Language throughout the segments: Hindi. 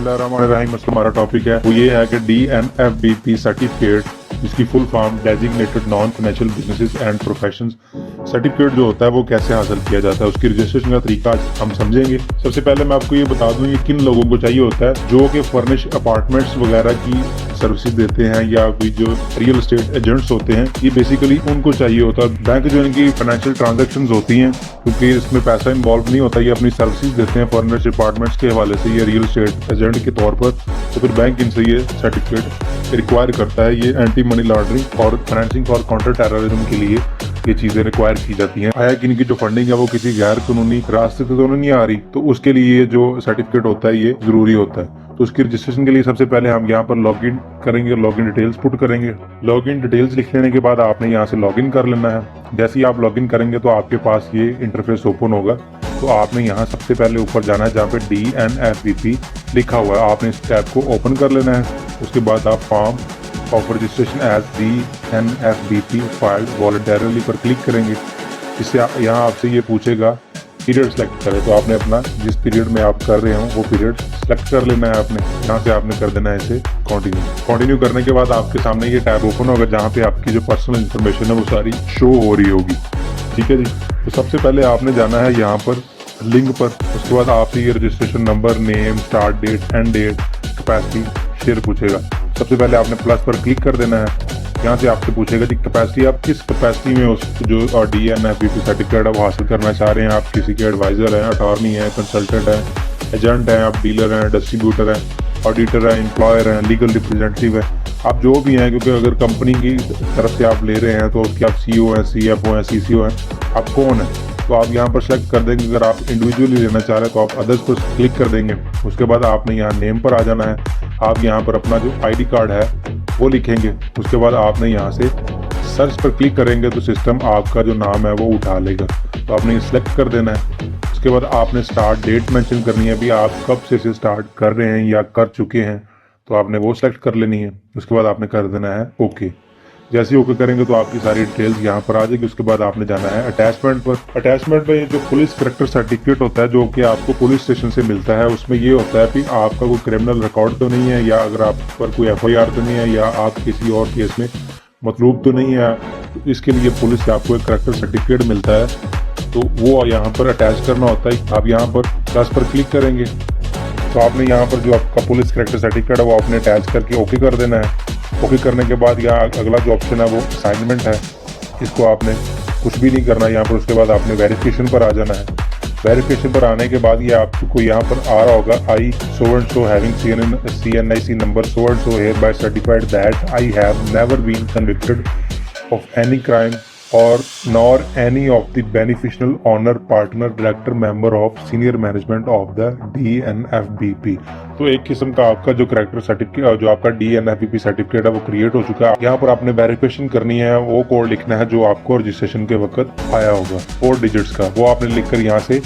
बिस्मिल्लाहिर्रहमानिर्रहीम। हमारा टॉपिक है वो ये है कि DNFBP सर्टिफिकेट, जिसकी full form designated non financial businesses and professions certificate जो होता है वो कैसे हासिल किया जाता है, उसकी रजिस्ट्रेशन का तरीका आज हम समझेंगे। सबसे पहले मैं आपको ये बता दूं ये किन लोगों को चाहिए होता है, जो कि फर्निश अपार्टमेंट्स वगैरह की सर्विसेज देते हैं या कोई जो रियल एस्टेट एजेंट्स होते हैं, ये बेसिकली उनको चाहिए होता है। बैंक जो इनकी फाइनेंशियल ट्रांजेक्शन होती हैं, क्योंकि इसमें पैसा इन्वॉल्व नहीं होता, ये अपनी सर्विसेज देते हैं फर्निश अपार्टमेंट्स के हवाले से, ये रियल एस्टेट एजेंट के तौर पर, तो फिर बैंक इनसे ये सर्टिफिकेट रिक्वायर करता है। ये एंटी मनी लॉन्ड्रिंग और फाइनेंसिंग फॉर काउंटर टेररिज्म के लिए ये चीजें रिक्वायर की जाती हैं। आया कि इनकी जो फंडिंग है वो किसी गैर कानूनी रास्ते से तो नहीं आ रही, तो उसके लिए ये जो सर्टिफिकेट होता है ये जरूरी होता है। तो उसकी रजिस्ट्रेशन के लिए सबसे पहले हम यहाँ पर लॉग इन करेंगे, लॉग इन डिटेल्स पुट करेंगे। लॉग इन डिटेल्स लिख लेने के बाद आपने यहाँ से लॉग इन कर लेना है। जैसे ही आप लॉग इन करेंगे तो आपके पास ये इंटरफेस ओपन होगा। तो आपने यहाँ सबसे पहले ऊपर जाना है जहाँ पे DNFBP लिखा हुआ है, आपने इस टैब को ओपन कर लेना है। उसके बाद आप form of registration as DNFBP filed voluntarily पर क्लिक करेंगे। इससे यहाँ आपसे ये पूछेगा पीरियड सेलेक्ट करें, तो आपने अपना जिस पीरियड में आप कर रहे हो वो पीरियड सेलेक्ट कर लेना है आपने। यहाँ से आपने कर देना है इसे कंटिन्यू करने के बाद आपके सामने ये टैब ओपन होगा जहाँ पे आपकी जो पर्सनल इंफॉर्मेशन है वो सारी शो हो रही होगी। ठीक है जी। तो सबसे पहले आपने जाना है यहाँ पर लिंक पर। उसके बाद आपसे ये registration number, name, start date, end date, capacity, share पूछेगा। सबसे पहले आपने प्लस पर क्लिक कर देना है। यहाँ से आपसे पूछेगा कि कैपेसिटी, आप किस कैपेसिटी में उस जो DNFBP सर्टिफिकेट है वो हासिल करना चाह रहे हैं। आप किसी के एडवाइजर हैं, अटॉर्नी है, कंसल्टेंट है, एजेंट हैं, आप डीलर हैं, डिस्ट्रीब्यूटर हैं, ऑडिटर हैं, एम्प्लॉयर हैं, लीगल रिप्रेजेंटेटिव है, आप जो भी हैं। क्योंकि अगर कंपनी की तरफ से आप ले रहे हैं तो उसके आप CEO हैं, CFO हैं, CCO हैं, आप कौन है तो आप यहाँ पर सेलेक्ट कर देंगे। अगर आप इंडिविजुअली लेना चाह रहे हैं तो आप अदर्स पर क्लिक कर देंगे। उसके बाद आपने यहाँ नेम पर आ जाना है। आप यहाँ पर अपना जो ID कार्ड है वो लिखेंगे। उसके बाद आपने यहाँ से सर्च पर क्लिक करेंगे तो सिस्टम आपका जो नाम है वो उठा लेगा, तो आपने ये सिलेक्ट कर देना है। उसके बाद आपने स्टार्ट डेट मेंशन करनी है, अभी आप कब से इसे स्टार्ट कर रहे हैं या कर चुके हैं, तो आपने वो सिलेक्ट कर लेनी है। उसके बाद आपने कर देना है ओके। जैसे ही ओके करेंगे तो आपकी सारी डिटेल्स यहाँ पर आ जाएगी। उसके बाद आपने जाना है अटैचमेंट पर। अटैचमेंट में जो पुलिस कैरेक्टर सर्टिफिकेट होता है जो कि आपको पुलिस स्टेशन से मिलता है, उसमें ये होता है कि आपका कोई क्रिमिनल रिकॉर्ड तो नहीं है, या अगर आप पर कोई FIR तो नहीं है, या आप किसी और केस में मतलूब तो नहीं है। तो इसके लिए पुलिस से आपको एक कैरेक्टर सर्टिफिकेट मिलता है, तो वो यहाँ पर अटैच करना होता है। आप यहाँ पर प्लस पर क्लिक करेंगे तो आपने यहाँ पर जो आपका पुलिस कैरेक्टर सर्टिफिकेट है वो आपने अटैच करके ओके कर देना है। ओके करने के बाद यहाँ अगला जो ऑप्शन है वो असाइनमेंट है, इसको आपने कुछ भी नहीं करना यहाँ पर। उसके बाद आपने वेरिफिकेशन पर आ जाना है। वेरिफिकेशन पर आने के बाद ये आपको यहाँ पर आ रहा होगा I so and so having CNIC number so and so hereby certified that I have never been convicted of any crime or nor any of the beneficial owner, partner, director, member of senior management of the DNFBP। तो एक किस्म का आपका जो कैरेक्टर सर्टिफिकेट, जो आपका DNFBP सर्टिफिकेट है वो क्रिएट हो चुका है। यहाँ पर आपने वेरिफिकेशन करनी है, वो कोड लिखना है जो आपको रजिस्ट्रेशन के वक्त आया होगा 4 डिजिट्स का, वो आपने लिखकर यहाँ से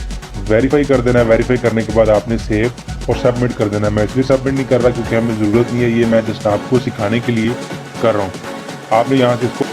वेरीफाई कर देना है। वेरीफाई करने के बाद आपने सेव और सबमिट कर देना है। मैं इसलिए सबमिट नहीं कर रहा क्योंकि हमें ज़रूरत नहीं है, ये मैं जस्ट आपको सिखाने के लिए कर रहा हूँ। आपने यहाँ से इसको